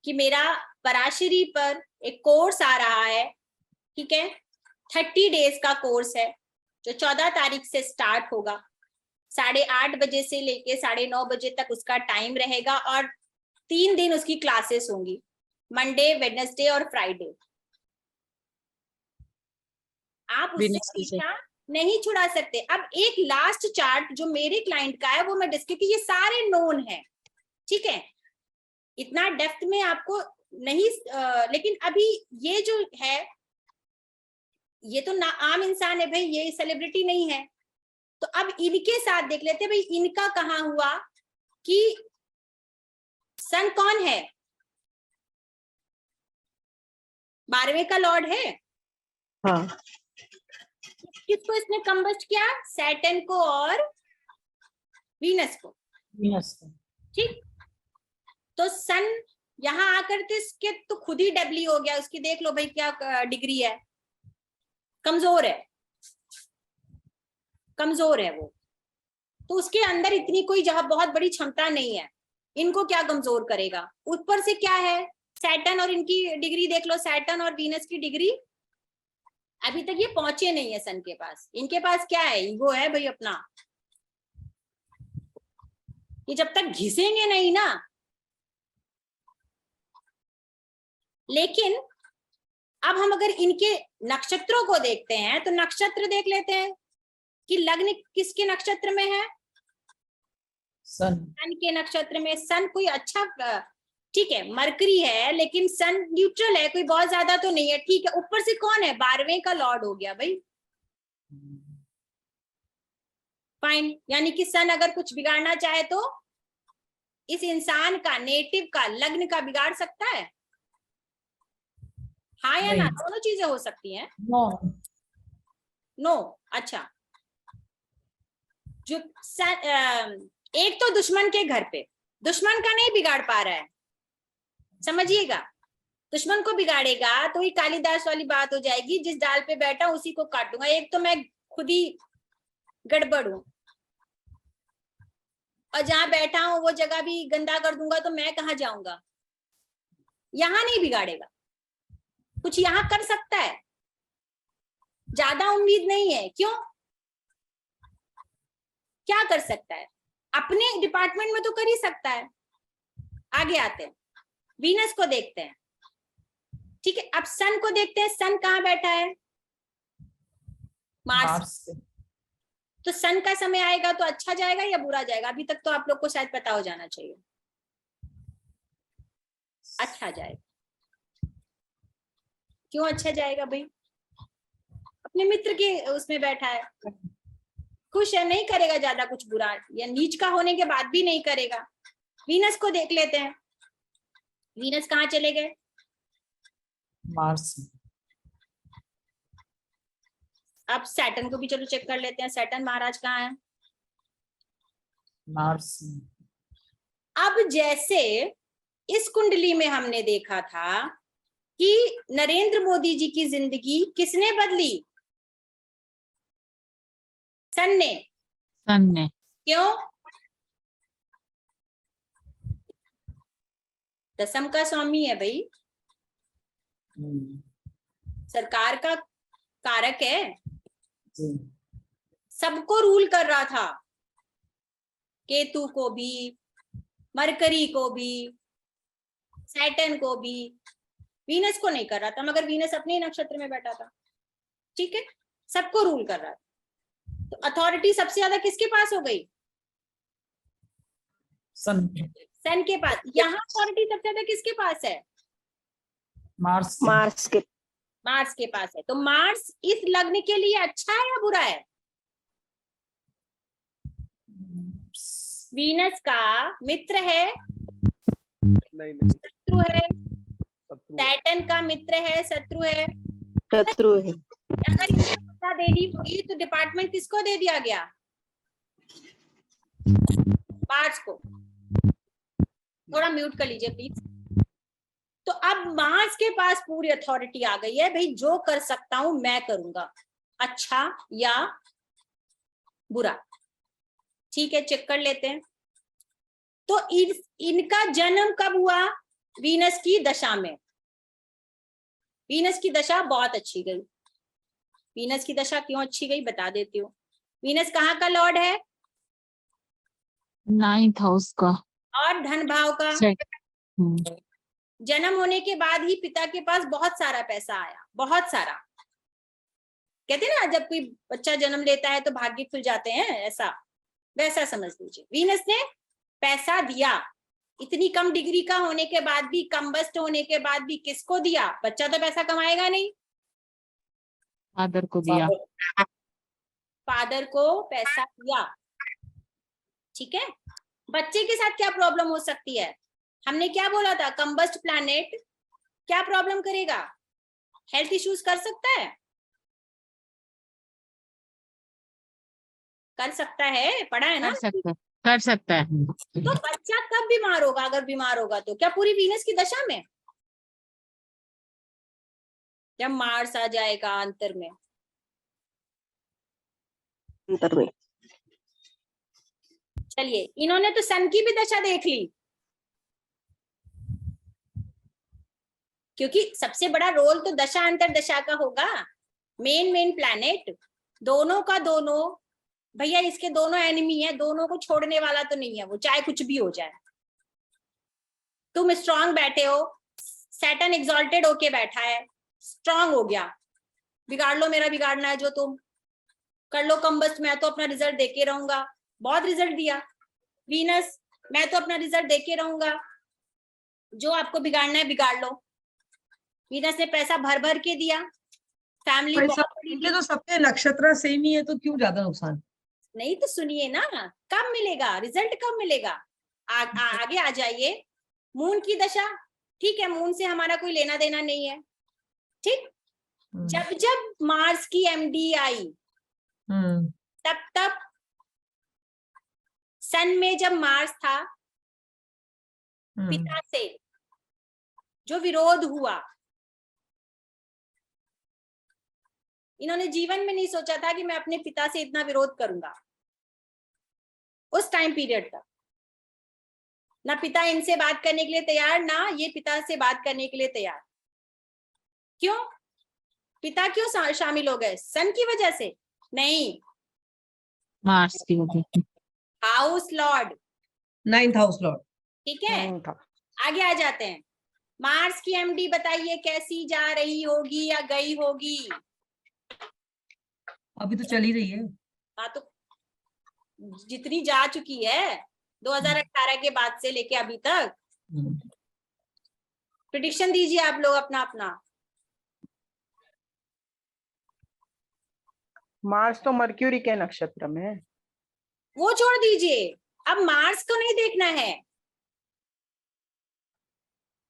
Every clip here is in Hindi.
कि मेरा पराशरी पर एक कोर्स आ रहा है, ठीक है, 30 डेज का कोर्स है जो 14 तारीख से स्टार्ट होगा। 8:30 बजे से लेके 9:30 बजे तक उसका टाइम रहेगा और 3 दिन उसकी क्लासेस होंगी, मंडे, वेडनेसडे और फ्राइडे। आप उससे पीछा नहीं छुड़ा सकते। अब एक लास्ट चार्ट जो मेरे क्लाइंट का है वो मैं डिस्कस, ये सारे नोन है, ठीक है, इतना डेप्थ में आपको नहीं, लेकिन अभी ये जो है ये तो ना आम इंसान है भाई, ये सेलिब्रिटी नहीं है। तो अब इनके साथ देख लेते हैं भाई, इनका कहाँ हुआ कि सन कौन है, 12वें का लॉर्ड है। हाँ, किसको इसने कंबस्ट किया? सैटर्न को और वीनस को। ठीक, तो सन यहां आकर के इसके तो खुद ही डबली हो गया, उसकी देख लो भाई क्या डिग्री है, कमजोर है, कमजोर है वो, तो उसके अंदर इतनी कोई जहां बहुत बड़ी क्षमता नहीं है, इनको क्या कमजोर करेगा। ऊपर से क्या है, सैटर्न और इनकी डिग्री देख लो, सैटर्न और वीनस की डिग्री अभी तक ये पहुंचे नहीं है सन के पास। इनके पास क्या है, ईगो है भाई अपना, ये जब तक घिसेंगे नहीं ना। लेकिन अब हम अगर इनके नक्षत्रों को देखते हैं तो नक्षत्र देख लेते हैं कि लग्न किसके नक्षत्र में है, सन के नक्षत्र में। सन कोई अच्छा, ठीक है, मरकरी है लेकिन सन न्यूट्रल है, कोई बहुत ज्यादा तो नहीं है, ठीक है। ऊपर से कौन है, 12वें का लॉर्ड हो गया भाई, फाइन। यानी कि सन अगर कुछ बिगाड़ना चाहे तो इस इंसान का, नेटिव का, लग्न का बिगाड़ सकता है, हाँ या ना? दोनों चीजें हो सकती हैं। नो नो, अच्छा। जो एक तो दुश्मन के घर पे, दुश्मन का नहीं बिगाड़ पा रहा है, समझिएगा। दुश्मन को बिगाड़ेगा तो ही कालिदास वाली बात हो जाएगी, जिस डाल पे बैठा उसी को काटूंगा। एक तो मैं खुद ही गड़बड़ हूं और जहां बैठा हूं वो जगह भी गंदा कर दूंगा तो मैं कहां जाऊंगा। यहां नहीं बिगाड़ेगा, कुछ यहां कर सकता है, ज्यादा उम्मीद नहीं है। क्यों, क्या कर सकता है, अपने डिपार्टमेंट में तो कर ही सकता है। आगे आते हैं, वीनस को देखते हैं, ठीक है। अब सन को देखते हैं, सन कहाँ बैठा है, मार्स। तो सन का समय आएगा तो अच्छा जाएगा या बुरा जाएगा? अभी तक तो आप लोग को शायद पता हो जाना चाहिए, अच्छा जाएगा। क्यों अच्छा जाएगा भाई, अपने मित्र के उसमें बैठा है, खुश है, नहीं करेगा ज्यादा कुछ बुरा, या नीच का होने के बाद भी नहीं करेगा। वीनस को देख लेते हैं, वीनस कहाँ चले गए, मार्स। अब सैटर्न को भी चलो चेक कर लेते हैं, सैटर्न महाराज कहाँ है, मार्स। अब जैसे इस कुंडली में हमने देखा था कि नरेंद्र मोदी जी की जिंदगी किसने बदली, सन ने। सन ने। क्यों, दसम का स्वामी है भाई, सरकार का कारक है, सबको रूल कर रहा था, केतु को भी, मरकरी को भी, सैटर्न को भी, वीनस को नहीं कर रहा था, मगर वीनस अपने ही नक्षत्र में बैठा था, ठीक है, सबको रूल कर रहा था। तो अथॉरिटी सबसे ज्यादा किसके पास हो गई, सन के पास। यहाँ अथॉरिटी सबसे ज्यादा किसके पास है, मार्स के पास है। तो मार्स इस लग्न के लिए अच्छा है या बुरा है, वीनस का मित्र है, शत्रु है, सैटर्न का मित्र है, शत्रु है, शत्रु है। अगर इसको पता दे दी होगी तो डिपार्टमेंट किसको दे दिया गया, मार्स को। थोड़ा म्यूट कर लीजिए प्लीज। तो अब मार्स के पास पूरी अथॉरिटी आ गई है भाई, जो कर सकता हूं मैं करूंगा, अच्छा या बुरा, ठीक है, चेक कर लेते हैं। तो इनका जन्म कब हुआ, वीनस की दशा में। वीनस की दशा बहुत अच्छी गई। वीनस की दशा क्यों अच्छी गई बता देती हूँ। वीनस कहाँ का लॉर्ड है? 9th हाउस का। और धन भाव का। जन्म होने के बाद ही पिता के पास बहुत सारा पैसा आया, बहुत सारा। कहते हैं ना जब कोई बच्चा जन्म लेता है तो भाग्य खुल जाते हैं, ऐसा वैसा समझ लीजिए। वीनस ने पैसा दिया, इतनी कम डिग्री का होने के बाद भी, कम्बस्ट होने के बाद भी। किसको दिया? बच्चा तो पैसा कमाएगा नहीं, फादर को दिया। फादर को पैसा दिया। ठीक है, बच्चे के साथ क्या प्रॉब्लम हो सकती है? हमने क्या बोला था? कम्बस्ट प्लैनेट क्या प्रॉब्लम करेगा? हेल्थ इश्यूज कर सकता है, कर सकता है, पढ़ा है ना? कर सकता है। तो बच्चा कब बीमार होगा? अगर बीमार होगा तो क्या पूरी वीनस की दशा में? जब मार्स आ जाएगा अंतर में। चलिए, इन्होंने तो सन की भी दशा देख ली, क्योंकि सबसे बड़ा रोल तो दशा अंतर दशा का होगा। मेन प्लैनेट दोनों का दोनों, भैया इसके दोनों एनिमी है, दोनों को छोड़ने वाला तो नहीं है वो, चाहे कुछ भी हो जाए। तुम स्ट्रांग बैठे हो, सैटर्न एग्जॉल्टेड होके बैठा है, स्ट्रांग हो गया, बिगाड़ लो मेरा बिगाड़ना है जो तुम कर लो कम्बस्ट, मैं तो अपना रिजल्ट देके रहूंगा। बहुत रिजल्ट दिया। वीनस, मैं तो अपना रिजल्ट देके रहूंगा, जो आपको बिगाड़ना है बिगाड़ लो। वीनस ने पैसा भर भर के दिया, फैमिली बहुत बड़ी थी। तो सबके नक्षत्र सेम ही है तो क्यों ज्यादा नुकसान? नहीं तो सुनिए ना, कब मिलेगा रिजल्ट, कब मिलेगा? आगे आ जाइए। मून की दशा, ठीक है, मून से हमारा कोई लेना देना नहीं है, ठीक। जब जब मार्स की एमडी आई तब तब सन में जब मार्स था, पिता से जो विरोध हुआ, इन्होंने जीवन में नहीं सोचा था कि मैं अपने पिता से इतना विरोध करूंगा। उस टाइम पीरियड तक ना पिता इनसे बात करने के लिए तैयार, ना ये पिता से बात करने के लिए तैयार। क्यों? पिता क्यों शामिल हो गए? सन की वजह से नहीं, मार्स की वजह से। House Lord, 9th house Lord. ठीक है, आगे आ जाते हैं। मार्स की एमडी बताइए कैसी जा रही होगी या गई होगी? अभी तो चल ही रही है। हाँ, तो जितनी जा चुकी है 2018 के बाद से लेके अभी तक। प्रेडिक्शन दीजिए आप लोग अपना अपना। मार्स तो मर्क्यूरी के नक्षत्र में है। वो छोड़ दीजिए, अब मार्स को नहीं देखना है।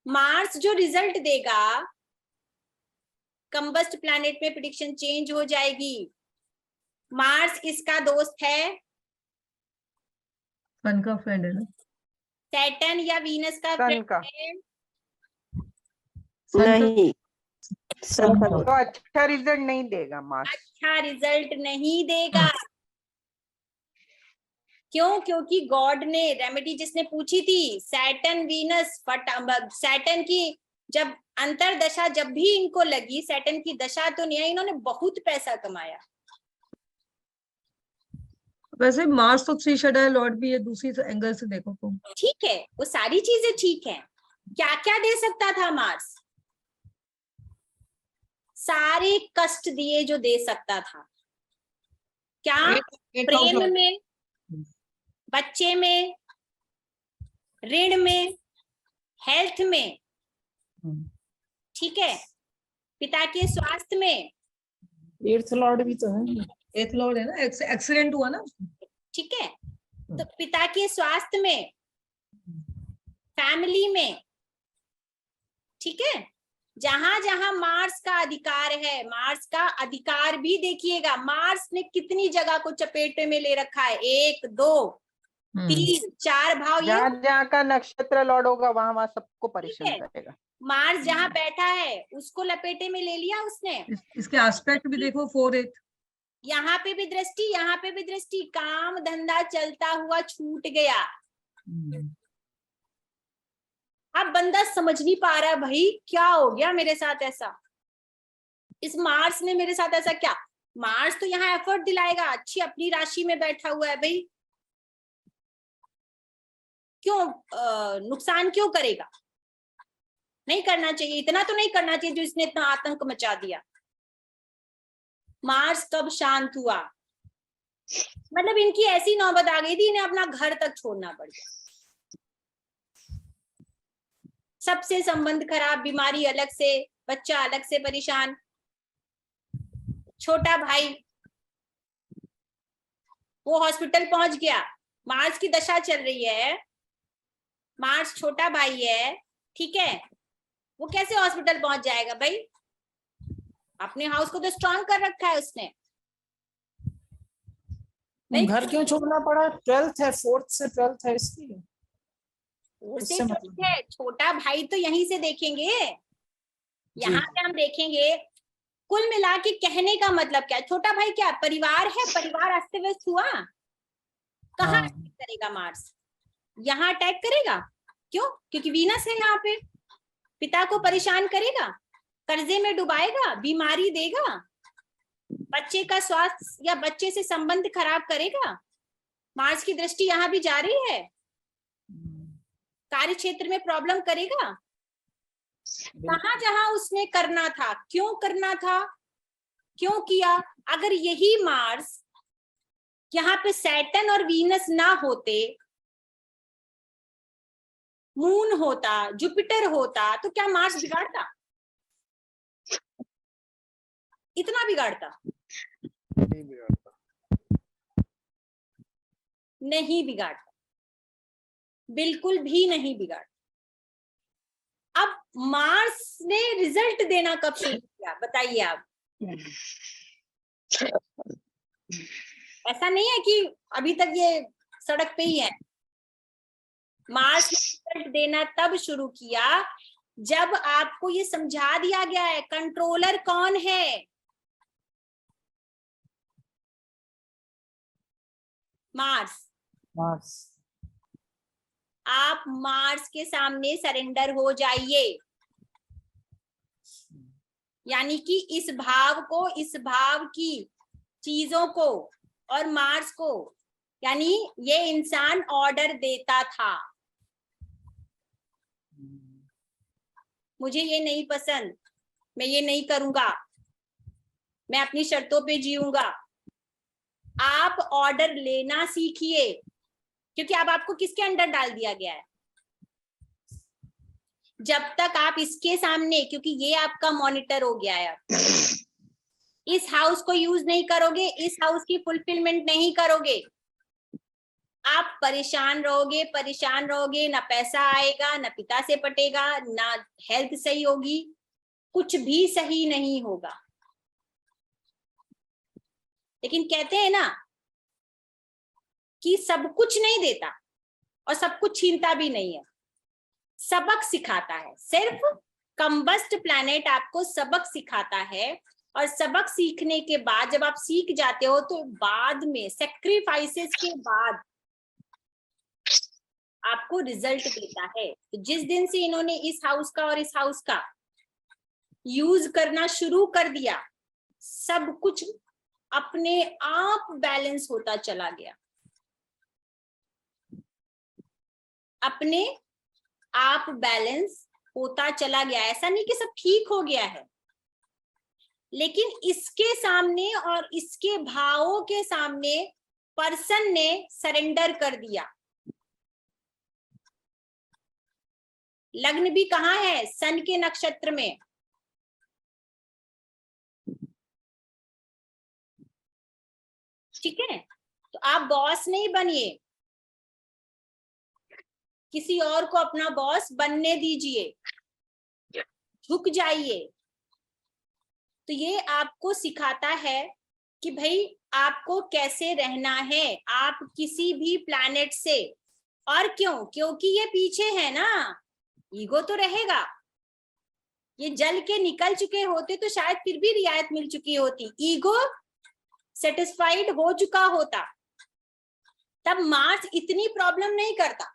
मार्स जो रिजल्ट देगा, कंबस्ट प्लैनेट में प्रेडिक्शन चेंज हो जाएगी। मार्स किसका दोस्त है? सन का फ्रेंड है ना? सैटर्न या वीनस का फ्रेंड है? नहीं, तो अच्छा रिजल्ट नहीं देगा मार्स। अच्छा रिजल्ट नहीं देगा। क्यों? क्योंकि गॉड ने रेमेडी जिसने पूछी थी, सैटर्न वीनस, सैटर्न की जब अंतर दशा जब भी इनको लगी, सैटर्न की दशा तो नहीं है, इन्होंने बहुत पैसा कमाया। वैसे मार्स तो 3 शेडो लॉर्ड भी है, दूसरी एंगल से देखो तो ठीक है, वो सारी चीजें ठीक है। क्या क्या दे सकता था मार्स? सारे कष्ट दिए जो दे सकता था। क्या? प्रेम में, बच्चे में, ऋण में, हेल्थ में, ठीक है, पिता के स्वास्थ्य में। 8th लॉर्ड भी तो है। 8th लॉर्ड है ना, एक्सीडेंट हुआ ना। ठीक है, तो पिता के स्वास्थ्य में, फैमिली में, ठीक है, जहां जहां मार्स का अधिकार है, मार्स का अधिकार भी देखिएगा। मार्स ने कितनी जगह को चपेटे में ले रखा है? 1 2 3 4 भाव। जहाँ जहाँ का नक्षत्र लॉर्ड होगा वहां वहां सबको परेशान करेगा। मार्स जहां बैठा है उसको लपेटे में ले लिया उसने। इसके एस्पेक्ट भी देखो 4/8। यहाँ पे भी दृष्टि, यहाँ पे भी दृष्टि, काम धंधा चलता हुआ छूट गया। अब बंदा समझ नहीं पा रहा, भाई क्या हो गया मेरे साथ ऐसा, इस मार्स ने मेरे साथ ऐसा क्या। मार्स तो यहाँ एफर्ट दिलाएगा, अच्छी अपनी राशि में बैठा हुआ है भाई, क्यों नुकसान क्यों करेगा, नहीं करना चाहिए, इतना तो नहीं करना चाहिए जो इसने इतना आतंक मचा दिया। मार्स कब शांत हुआ, मतलब इनकी ऐसी नौबत आ गई थी, इन्हें अपना घर तक छोड़ना पड़ गया। सबसे संबंध खराब, बीमारी अलग से, बच्चा अलग से परेशान, छोटा भाई वो हॉस्पिटल पहुंच गया, मार्स की दशा चल रही है, मार्स छोटा भाई है, ठीक है, वो कैसे हॉस्पिटल पहुंच जाएगा भाई, अपने हाउस को तो स्ट्रांग कर रखा है उसने। नहीं, घर क्यों छोड़ना पड़ा? 12th है, 4th से 12th है इसलिए। उससे मतलब है, छोटा भाई तो यहीं से देखेंगे, यहाँ पे हम देखेंगे। कुल मिला के कहने का मतलब क्या, छोटा भाई क्या परिवार है, परिवार अस्त व्यस्त हुआ, कहाँ अटैक करेगा मार्स, यहाँ अटैक करेगा, क्यों, क्योंकि वीनस है यहाँ पे, पिता को परेशान करेगा, कर्जे में डुबाएगा, बीमारी देगा, बच्चे का स्वास्थ्य या बच्चे से संबंध खराब करेगा। मार्स की दृष्टि यहाँ भी जा रही है, कार्य क्षेत्र में प्रॉब्लम करेगा, कहाँ जहां उसने करना था, क्यों करना था, क्यों किया। अगर यही मार्स यहाँ पे सैटर्न और वीनस ना होते, मून होता, जुपिटर होता, तो क्या मार्स बिगाड़ता, इतना बिगाड़ता? नहीं बिगाड़ता, बिल्कुल भी नहीं बिगाड़ता। अब मार्स ने रिजल्ट देना कब शुरू किया बताइए आप? ऐसा नहीं है कि अभी तक ये सड़क पे ही है, मार्स ने रिजल्ट देना तब शुरू किया जब आपको ये समझा दिया गया है कंट्रोलर कौन है, मार्स। आप मार्स के सामने सरेंडर हो जाइए, यानी कि इस भाव को, इस भाव की चीजों को और मार्स को, यानी ये इंसान ऑर्डर देता था, मुझे ये नहीं पसंद, मैं ये नहीं करूंगा, मैं अपनी शर्तों पे जीऊंगा। आप ऑर्डर लेना सीखिए, क्योंकि अब आपको किसके अंडर डाल दिया गया है। जब तक आप इसके सामने, क्योंकि ये आपका मॉनिटर हो गया है, इस हाउस को यूज नहीं करोगे, इस हाउस की फुलफिलमेंट नहीं करोगे, आप परेशान रहोगे, परेशान रहोगे, ना पैसा आएगा, ना पिता से पटेगा, ना हेल्थ सही होगी, कुछ भी सही नहीं होगा। लेकिन कहते हैं ना कि सब कुछ नहीं देता और सब कुछ छीनता भी नहीं है, सबक सिखाता है। सिर्फ कंबस्ट प्लैनेट आपको सबक सिखाता है, और सबक सीखने के बाद जब आप सीख जाते हो तो बाद में सेक्रीफाइसेस के बाद आपको रिजल्ट देता है। तो जिस दिन से इन्होंने इस हाउस का और इस हाउस का यूज करना शुरू कर दिया, सब कुछ अपने आप बैलेंस होता चला गया, अपने आप बैलेंस होता चला गया। ऐसा नहीं कि सब ठीक हो गया है, लेकिन इसके सामने और इसके भावों के सामने पर्सन ने सरेंडर कर दिया। लग्न भी कहाँ है? सन के नक्षत्र में। ठीक है, तो आप बॉस नहीं बनिए, किसी और को अपना बॉस बनने दीजिए, झुक जाइए। तो ये आपको सिखाता है कि भाई आपको कैसे रहना है, आप किसी भी प्लैनेट से। और क्यों? क्योंकि ये पीछे है ना, ईगो तो रहेगा। ये जल के निकल चुके होते तो शायद फिर भी रियायत मिल चुकी होती, ईगो सेटिस्फाइड हो चुका होता, तब मार्स इतनी प्रॉब्लम नहीं करता।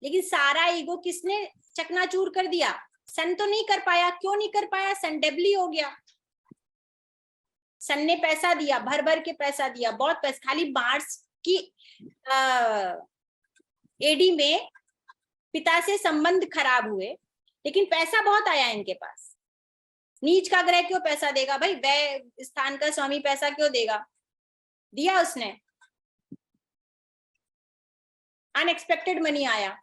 लेकिन सारा ईगो किसने चकनाचूर कर दिया? सन तो नहीं कर पाया। क्यों नहीं कर पाया? सन डेबली हो गया। सन ने पैसा दिया, भर भर के पैसा दिया, बहुत पैसा। खाली मार्स की एडी में पिता से संबंध खराब हुए, लेकिन पैसा बहुत आया इनके पास। नीच का ग्रह क्यों पैसा देगा भाई? वह स्थान का स्वामी पैसा क्यों देगा? दिया उसने, अनएक्सपेक्टेड मनी आया।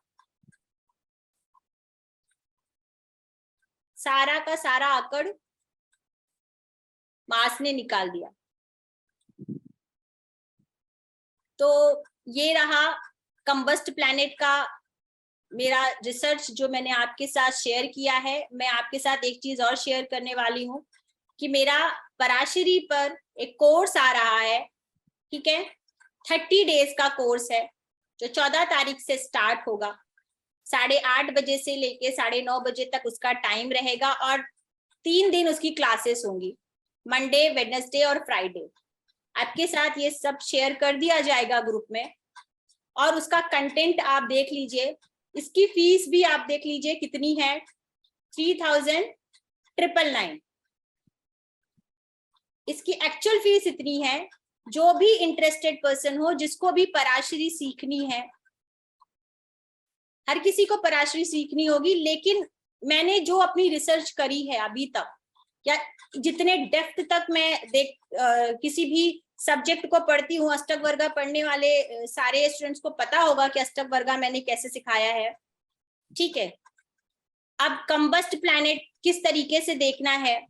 सारा का सारा आकड़ मार्स ने निकाल दिया। तो ये रहा कंबस्ट प्लैनेट का मेरा रिसर्च जो मैंने आपके साथ शेयर किया है। मैं आपके साथ एक चीज और शेयर करने वाली हूँ कि मेरा पराशरी पर एक कोर्स आ रहा है, ठीक है, 30 डेज का कोर्स है जो 14 तारीख से स्टार्ट होगा। 8:30 बजे से लेके 9:30 बजे तक उसका टाइम रहेगा और 3 दिन उसकी क्लासेस होंगी, मंडे, वेडनेसडे और फ्राइडे। आपके साथ ये सब शेयर कर दिया जाएगा ग्रुप में, और उसका कंटेंट आप देख लीजिए। इसकी फीस भी आप देख लीजिए कितनी है, 3,999। इसकी एक्चुअल फीस इतनी है। जो भी इंटरेस्टेड पर्सन हो, जिसको भी पराशरी सीखनी है, हर किसी को पराशरी सीखनी होगी, लेकिन मैंने जो अपनी रिसर्च करी है अभी तक, या जितने डेप्थ तक मैं किसी भी सब्जेक्ट को पढ़ती हूँ, अष्टक वर्गा पढ़ने वाले सारे स्टूडेंट्स को पता होगा कि अष्टक वर्गा मैंने कैसे सिखाया है, ठीक है। अब कंबस्ट प्लैनेट किस तरीके से देखना है,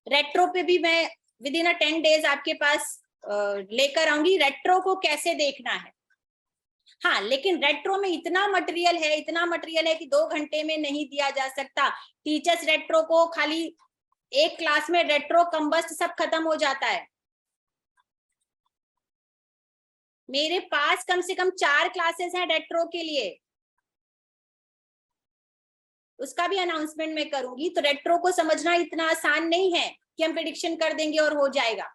रेट्रो पे भी मैं विद इन 10 डेज आपके पास लेकर आऊंगी, रेट्रो को कैसे देखना है। हाँ, लेकिन रेट्रो में इतना मटेरियल है कि 2 घंटे में नहीं दिया जा सकता। टीचर्स रेट्रो को खाली एक क्लास में रेट्रो कंबस्ट सब खत्म हो जाता है। मेरे पास कम से कम 4 क्लासेस हैं रेट्रो के लिए, उसका भी अनाउंसमेंट मैं करूंगी। तो रेट्रो को समझना इतना आसान नहीं है कि हम प्रेडिक्शन कर देंगे और हो जाएगा,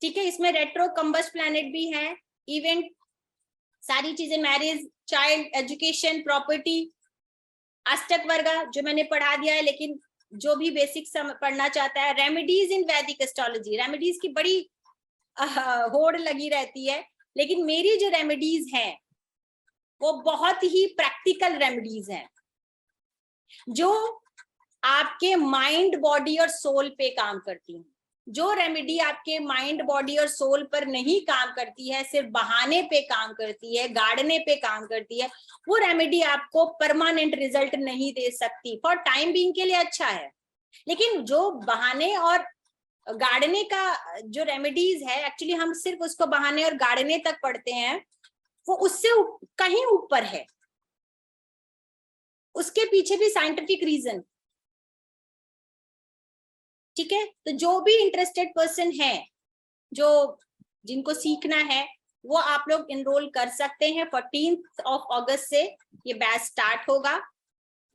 ठीक है। इसमें रेट्रो कंबस्ट प्लैनेट भी है, इवेंट, सारी चीजें, मैरिज, चाइल्ड, एजुकेशन, प्रॉपर्टी, अष्टक वर्गा जो मैंने पढ़ा दिया है, लेकिन जो भी बेसिक पढ़ना चाहता है, रेमेडीज इन वैदिक एस्ट्रोलॉजी। रेमेडीज की बड़ी होड़ लगी रहती है, लेकिन मेरी जो रेमेडीज हैं वो बहुत ही प्रैक्टिकल रेमेडीज हैं, जो आपके माइंड, बॉडी और सोल पे काम करती हैं। जो रेमेडी आपके माइंड, बॉडी और सोल पर नहीं काम करती है, सिर्फ बहाने पे काम करती है, गाड़ने पे काम करती है, वो रेमेडी आपको परमानेंट रिजल्ट नहीं दे सकती। फॉर टाइम बीइंग के लिए अच्छा है, लेकिन जो बहाने और गाड़ने का जो रेमेडीज है, एक्चुअली हम सिर्फ उसको बहाने और गाड़ने तक पढ़ते हैं, वो उससे कहीं ऊपर है, उसके पीछे भी साइंटिफिक रीजन, ठीक है। तो जो भी इंटरेस्टेड पर्सन है, जो जिनको सीखना है, वो आप लोग इनरोल कर सकते हैं। 14 अगस्त से ये बैच स्टार्ट होगा।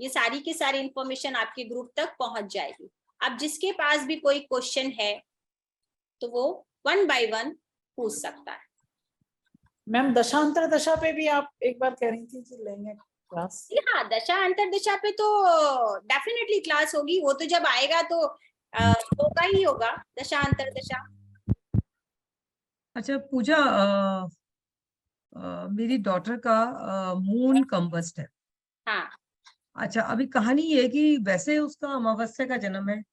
ये सारी की सारी इंफॉर्मेशन आपके ग्रुप तक पहुंच जाएगी। अब जिसके पास भी कोई क्वेश्चन है तो वो 1 by 1 पूछ सकता है। मैम दशांतर दशा पे भी आप एक बार कह रही थी कि लेंगे क्लास। हाँ, दशा अंतर दशा पे तो डेफिनेटली क्लास होगी। वो तो जब आएगा तो होगा ही होगा, दशा अंतर दशा। अच्छा पूजा, मेरी डॉटर का मून कंबस्ट है। हाँ, अच्छा, अभी कहानी ये है कि वैसे उसका अमावस्या का जन्म है।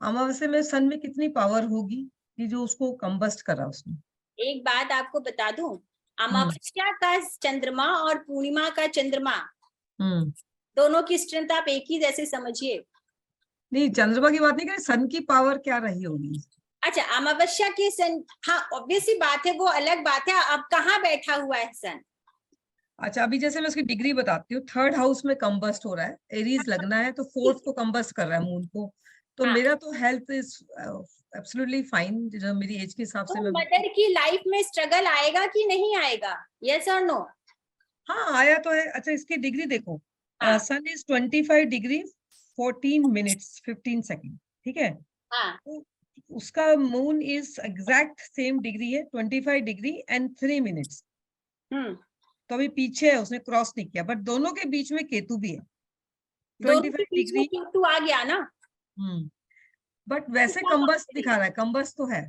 अमावस्या में सन में कितनी पावर होगी कि जो उसको कंबस्ट करा उसने? एक बात आपको बता दूं, अमावस्या का चंद्रमा और पूर्णिमा का चंद्रमा दोनों की स्ट्रेंथ आप एक ही जैसे समझिए। नहीं, चंद्रमा की बात नहीं कर, सन की पावर क्या रही होगी? अच्छा, अमावस्या के सन, हाँ ऑब्वियस सी बात है, वो अलग बात है। अब कहाँ बैठा हुआ है सन? अच्छा, अभी जैसे मैं उसकी डिग्री बताती हूँ, 3rd हाउस में कंबस्ट हो रहा है, एरीज लगना है, तो 4th को कंबस्ट कर रहा है मून को। तो हाँ। मेरा तो हेल्थ इज एब्सोल्युटली फाइन, जो मेरी एज के हिसाब से तो मैं। मदर की लाइफ में स्ट्रगल आएगा कि नहीं आएगा? यस और नो? हाँ, आया तो है। अच्छा, इसकी डिग्री देखो, हाँ। सन इज 25 डिग्री 14 मिनट्स 15 सेकेंड, ठीक है। हाँ, तो उसका moon is exact same degree है, 25 डिग्री एंड 3 मिनट्स। तो अभी पीछे है, उसने क्रॉस नहीं किया, बट दोनों के बीच में केतु भी है दोनों 25 के बीच में डिग्री। केतु आ गया ना, बट वैसे क्या कंबस्ट बात दिखा रहा है, कंबस्ट तो है,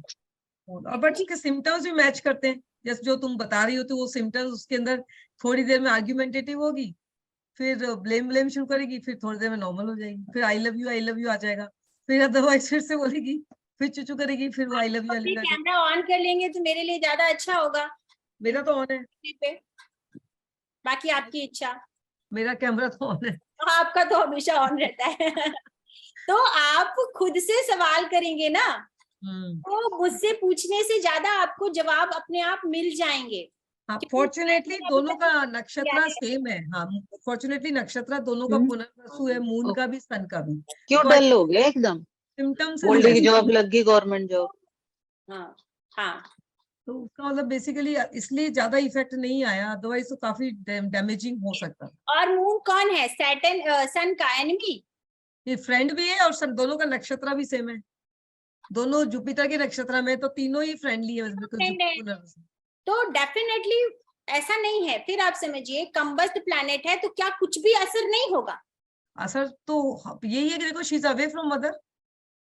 और बट उसके सिम्टम्स भी मैच करते हैं। जैसे जो तुम बता रही हो, तो वो सिम्टम्स उसके अंदर थोड़ी देर में आर्ग्यूमेंटेटिव होगी, फिर ब्लेम ब्लेम शुरू करेगी, फिर थोड़ी देर में नॉर्मल हो जाएगी, फिर आई लव यू आ जाएगा, फिर अदरवाइज फिर से बोलेगी, फिर चुचू करेगी, फिर वो आई लव यू आ जाएगा। कैमरा ऑन कर लेंगे तो मेरे लिए ज्यादा अच्छा होगा मेरा तो ऑन है, पे, बाकी आपकी इच्छा। मेरा कैमरा तो ऑन है। आपका तो हमेशा ऑन रहता है। तो आप खुद से सवाल करेंगे ना, तो मुझसे पूछने से ज्यादा आपको जवाब अपने आप मिल जाएंगे। हाँ, क्योंकि फॉर्चुनेटली मैंने अभी दोनों तक का किया नक्षत्र है। सेम है। हाँ, फॉर्चुनेटली नक्षत्र दोनों का हम्म। पुनर्वसु है, मून का भी, सन का भी। क्यों तो डल हो गया एकदम? सिम्टम्स बोल रही जॉब लग गई, गवर्नमेंट जॉब। हाँ हाँ, तो उसका मतलब बेसिकली इसलिए ज्यादा इफेक्ट नहीं आया, अदरवाइज तो काफी डैमेजिंग हो सकता है। और मून कौन है? सैटर्न, सन का एनिमी। ये फ्रेंड भी है और सन, दोनों का नक्षत्र भी सेम है, दोनों जुपिटर के नक्षत्र में, तो तीनों ही फ्रेंडली है फ्रेंड है, तो डेफिनेटली ऐसा नहीं है। फिर आप समझिए कंबस्ट प्लैनेट है तो क्या कुछ भी असर नहीं होगा? असर तो यही है कि देखो, she is away from mother,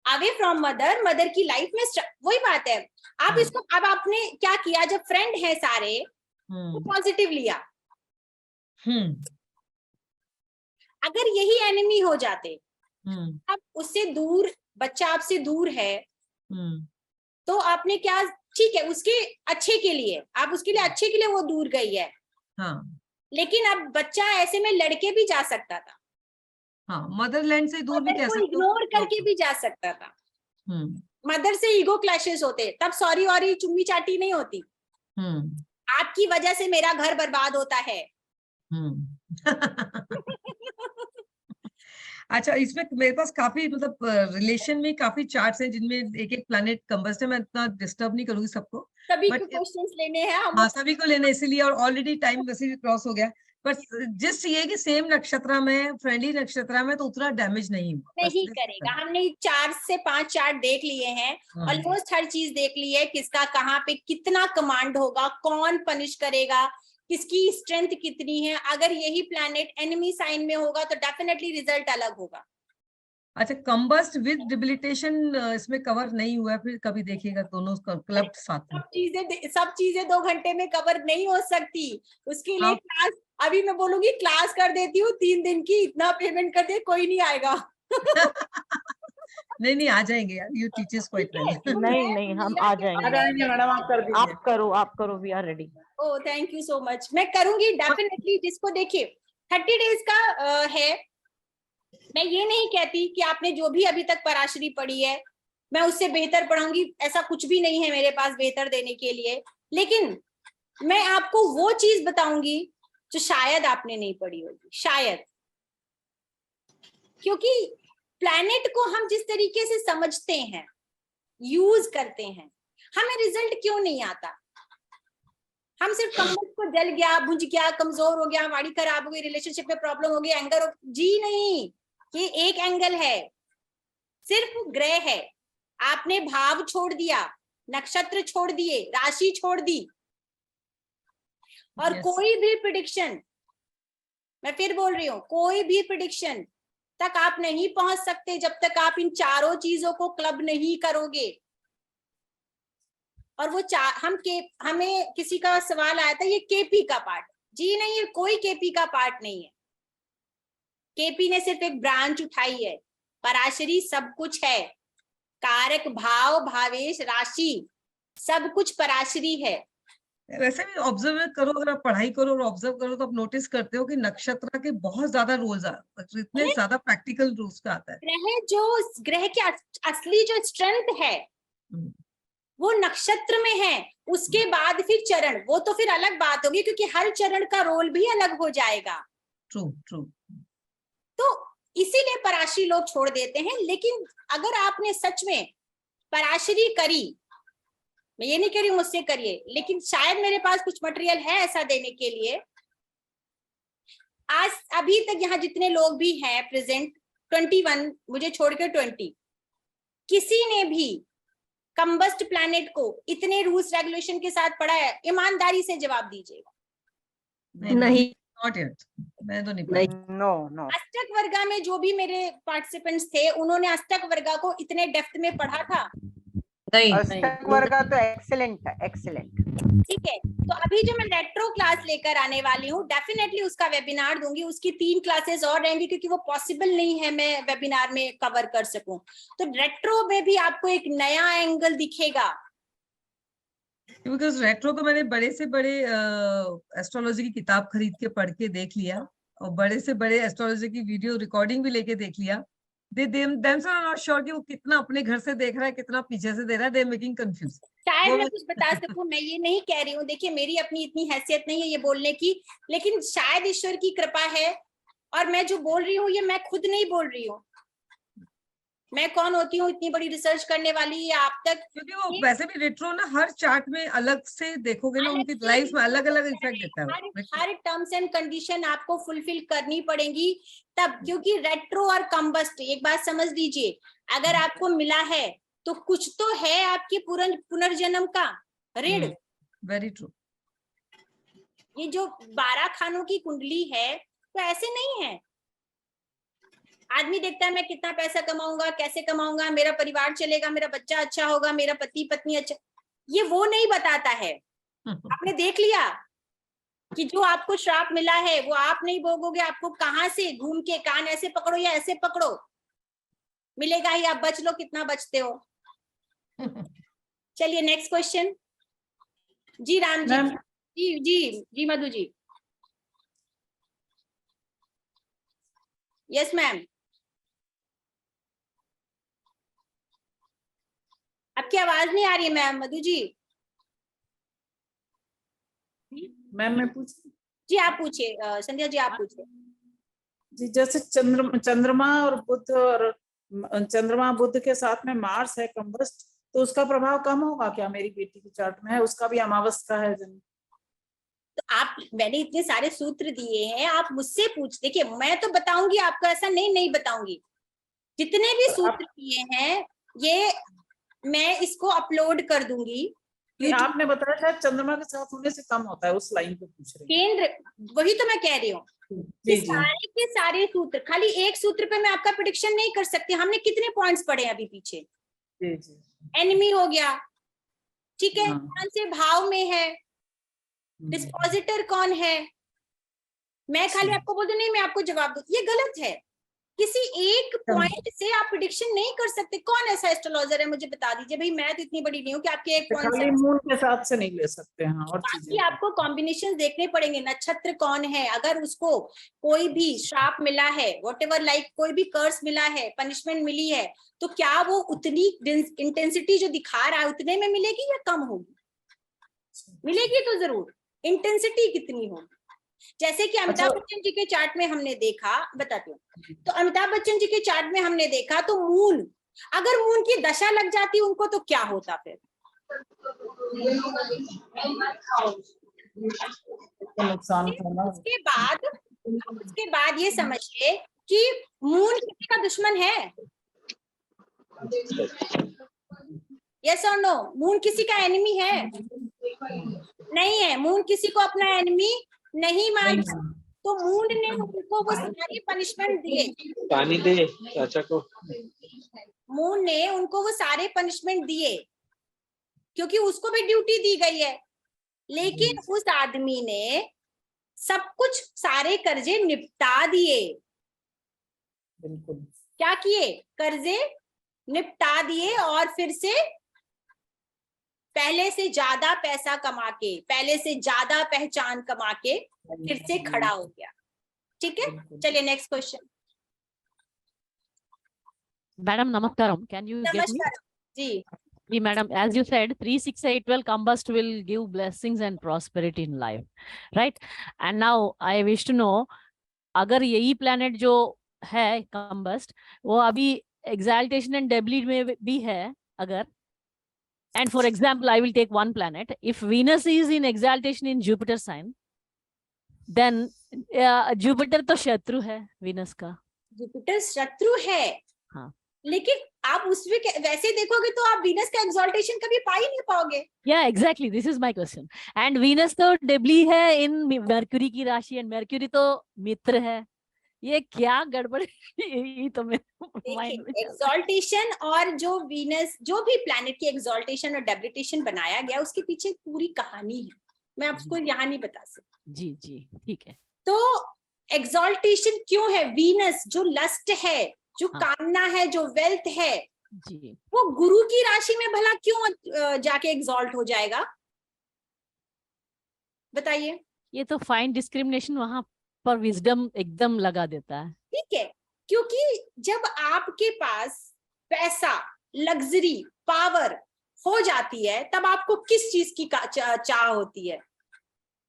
away from mother, mother की लाइफ में वही बात है। आप इसको, अब आपने क्या किया, जब फ्रेंड है सारे तो पॉजिटिव लिया। अगर यही एनिमी हो जाते, अब उससे दूर, बच्चा आपसे दूर है, तो आपने क्या, ठीक है उसके अच्छे के लिए, आप उसके लिए अच्छे के लिए वो दूर गई है, हाँ लेकिन अब बच्चा ऐसे में लड़के भी जा सकता था, हाँ, मदरलैंड से दूर भी मदर कह को सकते हो। इग्नोर करके भी जा सकता था। मदर से ईगो क्लैशेस होते, तब सॉरी और चुम्मी चाटी नहीं होती। आपकी वजह से मेरा घर बर्बाद होता है। अच्छा, इसमें मेरे पास काफी मतलब रिलेशन में काफी चार्ट्स हैं जिनमें एक एक प्लैनेट कंबस्ट है। मैं इतना डिस्टर्ब नहीं करूंगी सबको, सभी बट को क्वेश्चंस लेने हैं हम। हाँ, सभी को लेना इसलिए, और ऑलरेडी टाइम वैसे भी क्रॉस हो गया। पर जिस ये कि सेम नक्षत्र में, फ्रेंडली नक्षत्र में, तो उतना डैमेज नहीं हुआ, नहीं करेगा। हमने 4 से 5 चार्ट देख लिए हैं, ऑलमोस्ट हर चीज देख ली है, किसका कहाँ पे कितना कमांड होगा, कौन पनिश करेगा, किसकी स्ट्रेंथ कितनी है। अगर यही प्लैनेट एनिमी साइन में होगा तो डेफिनेटली रिजल्ट अलग होगा। अच्छा, कंबस्ट विद डिबिलिटेशन इसमें कवर नहीं हुआ है, फिर कभी देखिएगा दोनों क्लब साथ में। सब चीजें 2 घंटे में कवर नहीं हो सकती, उसके लिए क्लास, अभी मैं बोलूंगी क्लास कर देती हूँ 3 दिन की, इतना पेमेंट कर दे, कोई नहीं आएगा। नहीं आ जाएंगे यार, यू टीचर्स क्वाइट वेल। नहीं हम आ जाएंगे मैडम, आप कर दीजिए। आप करो, we are ready. Oh thank you so much, मैं करूंगी डेफिनेटली। जिसको देखिए 30 डेज का है, मैं ये नहीं कहती कि आपने जो भी अभी तक पराशरी पढ़ी है मैं उससे बेहतर पढ़ाऊंगी, ऐसा कुछ भी नहीं है मेरे पास बेहतर देने के लिए, लेकिन मैं आपको वो चीज बताऊंगी जो शायद आपने नहीं पढ़ी होगी, शायद। क्योंकि प्लैनेट को हम जिस तरीके से समझते हैं, यूज करते हैं, हमें रिजल्ट क्यों नहीं आता? हम सिर्फ कंबस्ट को जल गया, बुझ गया, कमजोर हो गया, हमारी खराब हो गई, रिलेशनशिप में प्रॉब्लम हो गई, एंगर हो, जी नहीं, ये एक एंगल है, सिर्फ ग्रह है। आपने भाव छोड़ दिया, नक्षत्र छोड़ दिए, राशि छोड़ दी, और कोई भी प्रिडिक्शन, मैं फिर बोल रही हूँ, कोई भी प्रिडिक्शन तक आप नहीं पहुंच सकते जब तक आप इन चारों चीजों को क्लब नहीं करोगे। और वो हमें किसी का सवाल आया था, ये केपी का पार्ट, जी नहीं, ये कोई केपी का पार्ट नहीं है। केपी ने सिर्फ एक ब्रांच उठाई है, पराशरी सब कुछ है, कारक, भाव, भावेश, राशि, सब कुछ पराशरी है। वैसे भी ऑब्जर्व करो, अगर आप पढ़ाई करो और ऑब्जर्व करो तो आप नोटिस करते हो कि नक्षत्र के बहुत ज्यादा रोल्स, इतने ज्यादा प्रैक्टिकल रूल्स का आता है। ग्रह की असली जो स्ट्रेंथ है वो नक्षत्र में है, उसके बाद फिर चरण, वो तो फिर अलग बात होगी, क्योंकि हर चरण का रोल भी अलग हो जाएगा। ट्रू। तो इसीलिए पराशरी लोग छोड़ देते हैं। लेकिन अगर आपने सच में पराशरी करी, मैं ये नहीं कह रही मुझसे करिए, लेकिन शायद मेरे पास कुछ मटेरियल है ऐसा देने के लिए। आज अभी तक यहाँ जितने लोग भी हैं प्रेजेंट, 21 मुझे छोड़कर 20, किसी ने भी कंबस्ट प्लैनेट को इतने रूल्स रेगुलेशन के साथ पढ़ा है? ईमानदारी से जवाब दीजिएगा। नहीं, नॉट यट, मैं तो नहीं पढ़ी। नो नो अष्टक वर्गा में जो भी मेरे पार्टिसिपेंट्स थे उन्होंने अष्टक वर्गा को इतने डेप्थ में पढ़ा था? नहीं, अष्टक वर्गा तो एक्सेलेंट था, एक्सेलेंट। ठीक है, तो अभी जो मैं रेट्रो क्लास लेकर आने वाली हूँ, डेफिनेटली उसका वेबिनार दूंगी, उसकी 3 क्लासेस और रहेंगी क्योंकि वो पॉसिबल नहीं है मैं वेबिनार में कवर कर सकूं। तो रेट्रो में भी आपको एक नया एंगल दिखेगा। बिकॉज रेट्रो को मैंने बड़े से बड़े एस्ट्रोलॉजी की किताब खरीद के पढ़ के देख लिया, और बड़े से बड़े एस्ट्रोलॉजी की वीडियो रिकॉर्डिंग भी लेके देख लिया। दे themselves are not sure कि वो कितना अपने घर से देख रहा है, कितना पीछे से दे रहा है, दे मेकिंग कंफ्यूज। शायद मैं कुछ बता सकूं, मैं ये नहीं कह रही हूँ, देखिए मेरी अपनी इतनी हैसियत नहीं है ये बोलने की, लेकिन शायद ईश्वर की कृपा है। और मैं जो बोल रही हूँ ये मैं खुद नहीं बोल रही हूँ, मैं कौन होती हूँ इतनी बड़ी रिसर्च करने वाली, ये आप तक। क्योंकि वो वैसे भी रेट्रो ना हर चार्ट में अलग से देखोगे ना, उनकी लाइफ में अलग अलग इफेक्ट देता है। हर टर्म्स एंड कंडीशन आपको फुलफिल करनी पड़ेगी तब, क्योंकि रेट्रो और कंबस्ट, एक बात समझ लीजिए, अगर आपको मिला है तो कुछ तो है आपके पुनर्जन्म का ऋण। Very true. ये जो 12 खानों की कुंडली है तो ऐसे नहीं है। आदमी देखता है मैं कितना पैसा कमाऊंगा, कैसे कमाऊंगा, मेरा परिवार चलेगा, मेरा बच्चा अच्छा होगा, मेरा पति पत्नी अच्छा, ये वो नहीं बताता है। आपने देख लिया कि जो आपको श्राप मिला है वो आप नहीं भोगोगे, आपको कहां से घूम के कान ऐसे पकड़ो या ऐसे पकड़ो मिलेगा ही, आप बच लो कितना बचते हो। चलिए नेक्स्ट क्वेश्चन। जी राम जी, जी जी जी मधु जी। यस मैम, आपकी आवाज नहीं आ रही है मैम। मधु जी। मैम मैं पूछ, जी आप पूछिए, संध्या जी आप पूछिए। जी जैसे चंद्रमा और बुध, और चंद्रमा बुध के साथ में मार्स है कंबस्ट, तो उसका प्रभाव कम होगा क्या? मेरी बेटी की चार्ट में है, उसका भी अमावस्या है जन्म। तो आप, मैंने इतने सारे सूत्र दिए हैं, आप मुझसे पूछ, देखिए मैं तो बताऊंगी आपको, ऐसा नहीं बताऊंगी। जितने भी सूत्र दिए हैं ये मैं इसको अपलोड कर दूंगी। आपने बताया शायद चंद्रमा के साथ होने से कम होता है, उस लाइन पे पूछ रही केंद्र, वही तो मैं कह रही हूँ। जी जी। सारे के सारे सूत्र, खाली एक सूत्र पे मैं आपका प्रेडिक्शन नहीं कर सकती। हमने कितने पॉइंट्स पढ़े अभी पीछे? जी जी। एनिमी हो गया, ठीक है, हाँ। कौन से भाव में है, डिस्पोजिटर कौन है, मैं खाली आपको बोल दूं नहीं मैं आपको जवाब दूं, ये गलत है। किसी एक पॉइंट से आप प्रेडिक्शन नहीं कर सकते। कौन ऐसा एस्ट्रोलॉजर है मुझे बता दीजिए भाई, मैं तो इतनी बड़ी नहीं हूँ कि आपके एक पॉइंट खाली मून के साथ से नहीं ले सकते हैं, और बाकी चीजें आपको कॉम्बिनेशन देखने पड़ेंगे। नक्षत्र कौन है, अगर उसको कोई भी श्राप मिला है, व्हाटएवर, लाइक कोई भी कर्स मिला है, पनिशमेंट मिली है, तो क्या वो उतनी इंटेंसिटी जो दिखा रहा है उतने में मिलेगी या कम होगी? मिलेगी तो जरूर, इंटेंसिटी कितनी होगी। जैसे कि अमिताभ बच्चन जी के चार्ट में हमने देखा, बताती हूँ, तो अमिताभ बच्चन जी के चार्ट में हमने देखा तो मून, अगर मून की दशा लग जाती उनको तो क्या होता फिर? नुकसान होना। उसके बाद ये समझिए कि मून किसी का दुश्मन है? यस और नो? मून किसी का एनिमी है? नहीं है। मून किसी को अपना एनिमी नहीं मानता। तो मून ने उनको वो सारी पनिशमेंट दिए, पानी दे चाचा को। मून ने उनको वो सारे पनिशमेंट दिए क्योंकि उसको भी ड्यूटी दी गई है। लेकिन उस आदमी ने सब कुछ, सारे कर्जे निपटा दिए। बिल्कुल। क्या किए? कर्जे निपटा दिए और फिर से पहले से ज्यादा पैसा कमा के, पहले से ज्यादा पहचान कमा के फिर से खड़ा हो गया। ठीक है, चलिए next question. Madam Namaskaram, can you get me? नमस्कार जी। जी madam, as you said, 3, 6, 8, 12 combust will give blessings and prosperity in life, right? And now I wish to know, अगर यही planet जो है combust, वो अभी exaltation and debility में भी है अगर, and for example I will take one planet, if Venus is in exaltation in Jupiter sign, then Jupiter तो शत्रु है Venus का। जुपिटर शत्रु है? हाँ। लेकिन आप उसमें वैसे देखोगे तो आप वीनस का एक्सॉल्टेशन कभी पा ही नहीं पाओगे। Yeah, exactly. This is my question. And Venus तो डेबली है इन मरक्यूरी की राशि, एंड मरक्यूरी तो मित्र है। ये क्या गड़बड़ ये तो मेरे माइंड में देखिए, एक्सॉल्टेशन और जो वीनस, जो भी प्लैनेट की एक्सॉल्टेशन और डेबिलिटेशन बनाया गया, उसके पीछे एक पूरी कहानी है, मैं आपको यहाँ नहीं बता सकती। जी जी ठीक है। तो एक्सॉल्टेशन क्यों है? वीनस जो लस्ट है, जो हाँ। कामना है, जो वेल्थ है, जी वो गुरु की राशि में भला क्यों जाके एग्जॉल्ट हो जाएगा? बताइए। ये तो फाइन डिस्क्रिमिनेशन वहां पर विजडम एकदम लगा देता है। ठीक है, क्योंकि जब आपके पास पैसा, लग्जरी, पावर हो जाती है, तब आपको किस चीज की चाह होती है?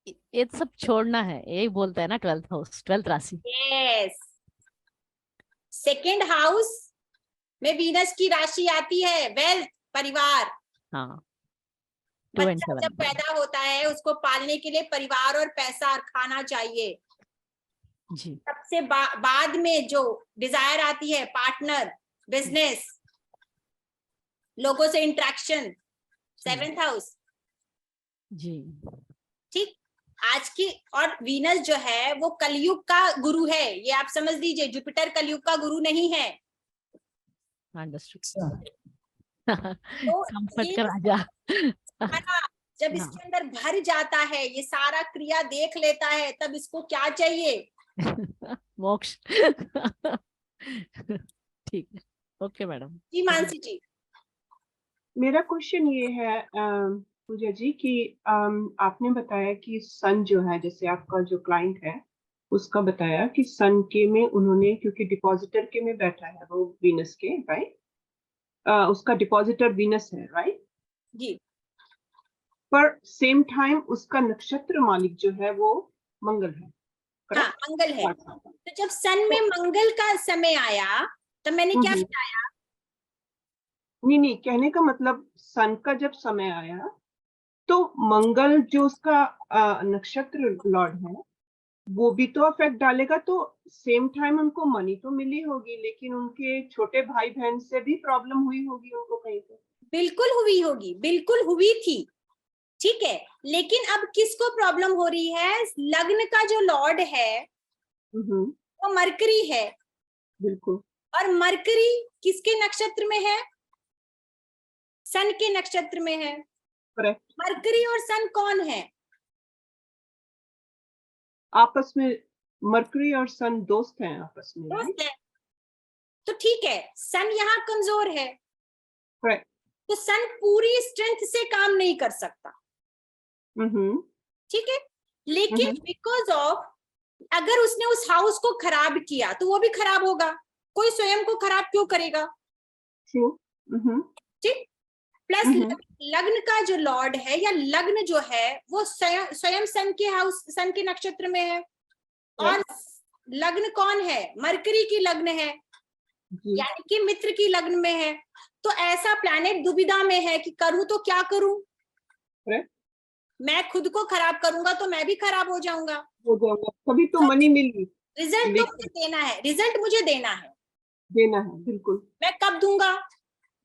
ये सब छोड़ना है, यही बोलता है ना 12th हाउस, 12th राशि। यस, सेकेंड हाउस में वीनस की राशि आती है वेल्थ, परिवार। हाँ 2 and बच्चा 7 जब पैदा होता है, उसको पालने के लिए परिवार और पैसा और खाना चाहिए। जी। सबसे बाद में जो डिजायर आती है, पार्टनर, बिजनेस, लोगों से इंटरेक्शन, 7th हाउस। जी ठीक, आज की, और वीनस जो है वो कलयुग का गुरु है, ये आप समझ लीजिए। जुपिटर कलयुग का गुरु नहीं है। अंडरस्टूड। तो कंफर्ट ये का राजा। सारा जब इसके अंदर भर जाता है, ये सारा क्रिया देख लेता है, तब इसको क्या चाहिए? मोक्ष। ठीक है, ओके मैडम। जी मानसी जी। मेरा क्वेश्चन ये है पूजा जी कि आपने बताया कि सन जो है, जैसे आपका जो क्लाइंट है उसका बताया कि सन के में उन्होंने, क्योंकि डिपॉजिटर के में बैठा है वो वीनस के, राइट, उसका डिपॉजिटर वीनस है, राइट जी। पर सेम टाइम उसका नक्षत्र मालिक जो है वो मंगल है, हाँ, correct? मंगल है। तो जब सन में मंगल का समय आया, तो मैंने क्या बताया? नहीं, कहने का मतलब सन का जब समय आया तो मंगल जो उसका नक्षत्र लॉर्ड है वो भी तो अफेक्ट डालेगा। तो सेम टाइम उनको मनी तो मिली होगी, लेकिन उनके छोटे भाई बहन से भी प्रॉब्लम हुई होगी उनको कहीं पे। बिल्कुल हुई होगी, बिल्कुल हुई थी। ठीक है, लेकिन अब किसको प्रॉब्लम हो रही है? लग्न का जो लॉर्ड है वो मरकरी है। बिल्कुल। और मरकरी किसके नक्षत्र में है? सन के नक्षत्र में है। करेक्ट। मरकरी और सन कौन है? आपस में मरकरी और सन दोस्त हैं आपस में, दोस्त है। तो ठीक है, सन यहाँ कमजोर है। करेक्ट। तो सन पूरी स्ट्रेंथ से काम नहीं कर सकता। ठीक है, लेकिन बिकॉज ऑफ, अगर उसने उस हाउस को खराब किया तो वो भी खराब होगा। कोई स्वयं को खराब क्यों करेगा? ठीक। प्लस लग्न का जो लॉर्ड है या लग्न जो है वो स्वयं सन के हाउस, सन के नक्षत्र में है। और लग्न कौन है? मरकरी की लग्न है, यानी कि मित्र की लग्न में है। तो ऐसा प्लैनेट दुविधा में है कि करूं तो क्या करूं? मैं खुद को खराब करूंगा तो मैं भी खराब हो जाऊंगा। तभी तो मनी मिली। रिजल्ट तो मुझे देना है, रिजल्ट मुझे देना है। बिल्कुल। मैं कब दूंगा?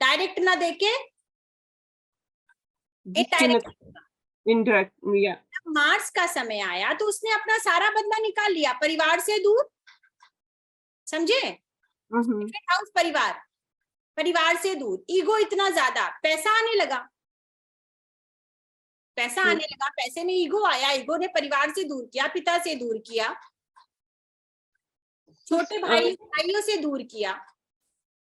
डायरेक्ट ना देके इनडायरेक्ट। या मार्स का समय आया तो उसने अपना सारा बदला निकाल लिया, परिवार से दूर। समझे? हाउस परिवार, परिवार से दूर, ईगो इतना ज्यादा, पैसा आने लगा, पैसा आने लगा, पैसे में ईगो आया, ईगो ने परिवार से दूर किया, पिता से दूर किया, छोटे भाइयों से दूर किया।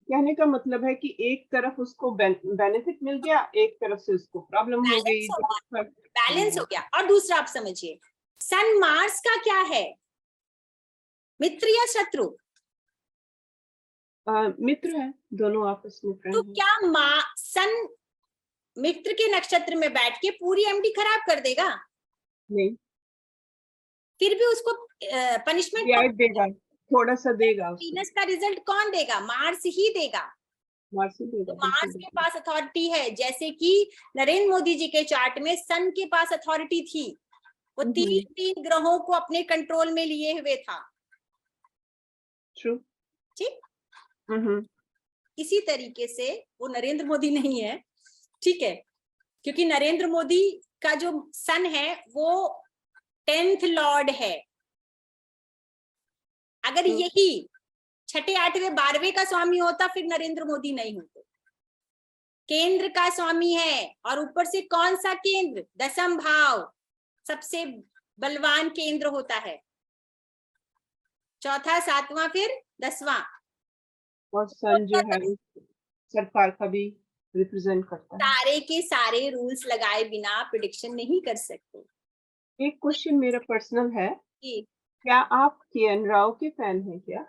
कहने का मतलब है कि एक तरफ उसको बेनिफिट मिल गया, एक तरफ से उसको प्रॉब्लम हो गई। बैलेंस हो गया। और दूसरा आप समझिए, सन मार्स का क्या है? मित्र या शत्रु? मित्र है, दोनों आपस में फ्रेंड तो क्या सन मित्र के नक्षत्र में बैठ के पूरी एमडी खराब कर देगा? नहीं। फिर भी उसको पनिशमेंट देगा, थोड़ा सा देगा। वीनस का रिजल्ट कौन देगा? मार्स ही देगा। मार्स ही देगा। मार्स के पास अथॉरिटी है, जैसे कि नरेंद्र मोदी जी के चार्ट में सन के पास अथॉरिटी थी। वो 3 ग्रहों को अपने कंट्रोल में लिए हुए था। ट्रू। ठीक। इसी तरीके से, वो नरेंद्र मोदी नहीं है, ठीक है, क्योंकि नरेंद्र मोदी का जो सन है वो 10th लॉर्ड है। अगर यही 6ठे 8वें 12वें का स्वामी होता फिर नरेंद्र मोदी नहीं होते। केंद्र का स्वामी है, और ऊपर से कौन सा केंद्र? 10th भाव, सबसे बलवान केंद्र होता है। चौथा, 7वां, फिर 10वां। और सन जो है वो सरकार का भी रिप्रेजेंट करता है। सारे के सारे रूल्स लगाए बिना प्रिडिक्शन नहीं कर सकते। एक क्वेश्चन मेरा पर्सनल है, कि क्या आप के.एन. राव के फैन हैं क्या?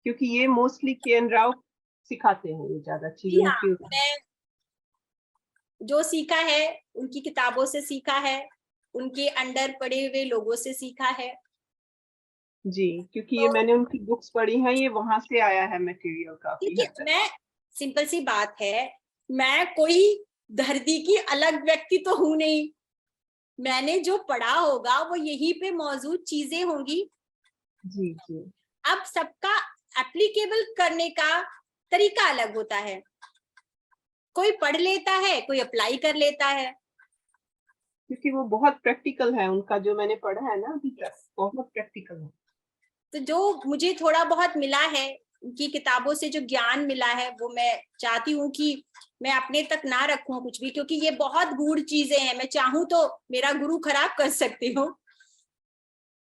क्योंकि ये मोस्टली के.एन. राव सिखाते हैं ये ज्यादा चीजें। हाँ, मैं जो सीखा है उनकी किताबों से सीखा है, उनके अंडर पढ़े हुए लोगों से सीखा है। जी, क्योंकि ये मैंने उनकी बुक्स पढ़ी हैं, ये वहां से आया है मटेरियल काफी देखिए, हद तक। मैं सिंपल सी बात है, मैं कोई धरती की अलग व्यक्ति तो हूं नहीं। मैंने जो पढ़ा होगा वो यहीं पे मौजूद चीजें होंगी। जी जी। अब सबका एप्लीकेबल करने का तरीका अलग होता है। कोई पढ़ लेता है, कोई अप्लाई कर लेता है। क्योंकि वो बहुत प्रैक्टिकल है, उनका जो मैंने पढ़ा है ना अभी तक बहुत प्रैक्टिकल है। तो जो मुझे थोड़ा बहुत मिला है, उनकी किताबों से जो ज्ञान मिला है, वो मैं चाहती हूँ कि मैं अपने तक ना रखूं कुछ भी, क्योंकि ये बहुत गूढ़ चीजें हैं। मैं चाहूं तो मेरा गुरु खराब कर सकती हूँ,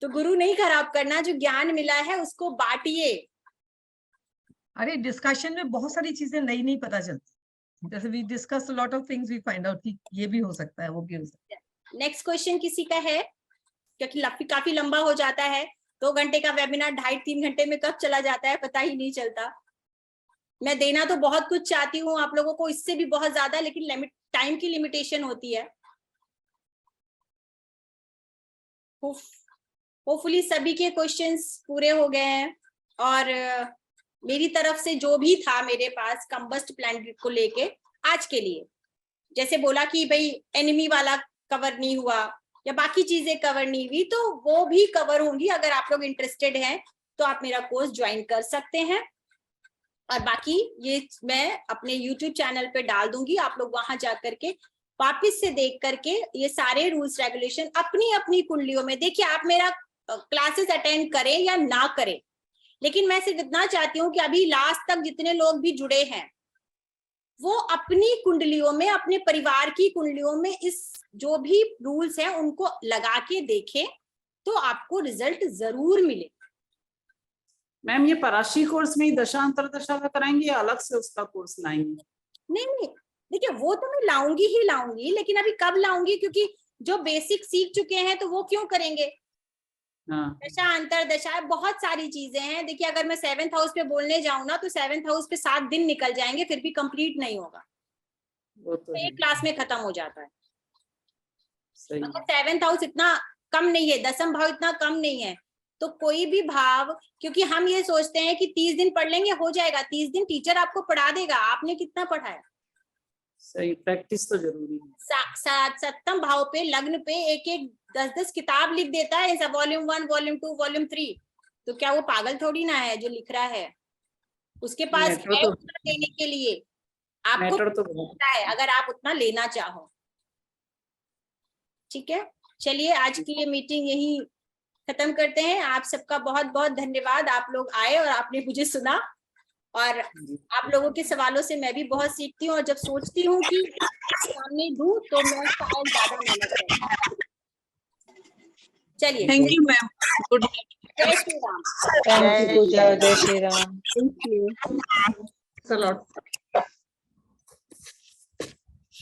तो गुरु नहीं खराब करना। जो ज्ञान मिला है उसको बांटिए। अरे डिस्कशन में बहुत सारी चीजें नई नई पता चलती, जैसे we discuss lot of things, we find out कि ये भी हो सकता है, वो भी हो सकता है। नेक्स्ट क्वेश्चन किसी का है? क्योंकि काफी लंबा हो जाता है। 2 घंटे का वेबिनार 2.5-3 घंटे में कब चला जाता है पता ही नहीं चलता। मैं देना तो बहुत कुछ चाहती हूँ आप लोगों को, इससे भी बहुत ज्यादा, लेकिन टाइम की लिमिटेशन होती है। होपफुली सभी के क्वेश्चंस पूरे हो गए हैं, और मेरी तरफ से जो भी था मेरे पास कंबस्ट प्लैनेट को लेके आज के लिए, जैसे बोला कि भाई एनिमी वाला कवर नहीं हुआ या बाकी चीजें कवर नहीं हुई, तो वो भी कवर होंगी। अगर आप लोग इंटरेस्टेड हैं तो आप मेरा कोर्स ज्वाइन कर सकते हैं, और बाकी ये मैं अपने YouTube चैनल पे डाल दूंगी। आप लोग वहां जा करके वापस से देख करके ये सारे रूल्स रेगुलेशन अपनी अपनी कुंडलियों में देखिए। आप मेरा क्लासेस अटेंड करें या ना करें, लेकिन मैं सिर्फ इतना चाहती हूँ कि अभी लास्ट तक जितने लोग भी जुड़े हैं वो अपनी कुंडलियों में, अपने परिवार की कुंडलियों में इस जो भी रूल्स हैं उनको लगा के देखें, तो आपको रिजल्ट जरूर मिले। मैम ये पराशी कोर्स में ही दशा अंतरदशा का कराएंगे या अलग से उसका कोर्स लाएंगे? नहीं, देखिए वो तो मैं लाऊंगी ही लाऊंगी, लेकिन अभी कब लाऊंगी, क्योंकि जो बेसिक सीख चुके हैं तो वो क्यों करेंगे। हाँ। दशा अंतरदशा बहुत सारी चीजें हैं। देखिए, अगर मैं 7th हाउस पे बोलने जाऊं ना, तो 7th हाउस पे 7 दिन निकल जाएंगे, फिर भी कंप्लीट नहीं होगा। वो तो एक क्लास में खत्म हो जाता है। सही। मतलब 7th हाउस इतना कम नहीं है, 10th भाव इतना कम नहीं है। तो कोई भी भाव, क्योंकि हम ये सोचते हैं कि 30 दिन पढ़ लेंगे हो जाएगा, 30 दिन टीचर आपको पढ़ा देगा, आपने कितना पढ़ा है। सही, प्रैक्टिस तो जरूरी है। 7th भाव पे, लग्न पे 1-1 10-10 किताब लिख देता है, ऐसा वॉल्यूम 1, वॉल्यूम 2, वॉल्यूम 3। तो क्या वो पागल थोड़ी ना है जो लिख रहा है, उसके पास है उत्तर देने के लिए। आपको तो पता है अगर आप उतना लेना चाहो। ठीक है, चलिए आज की ये मीटिंग यही खत्म करते हैं। आप सबका बहुत बहुत धन्यवाद, आप लोग आए और आपने मुझे सुना, और आप लोगों के सवालों से मैं भी बहुत सीखती हूँ, और जब सोचती हूँ कि सामने दूं तो मैं शायद ज्यादा मेहनत करूँ। चलिए, थैंक यू मैम, गुड जय श्री राम। थैंक यू पूजा, जय श्री राम। Thank you. चलो।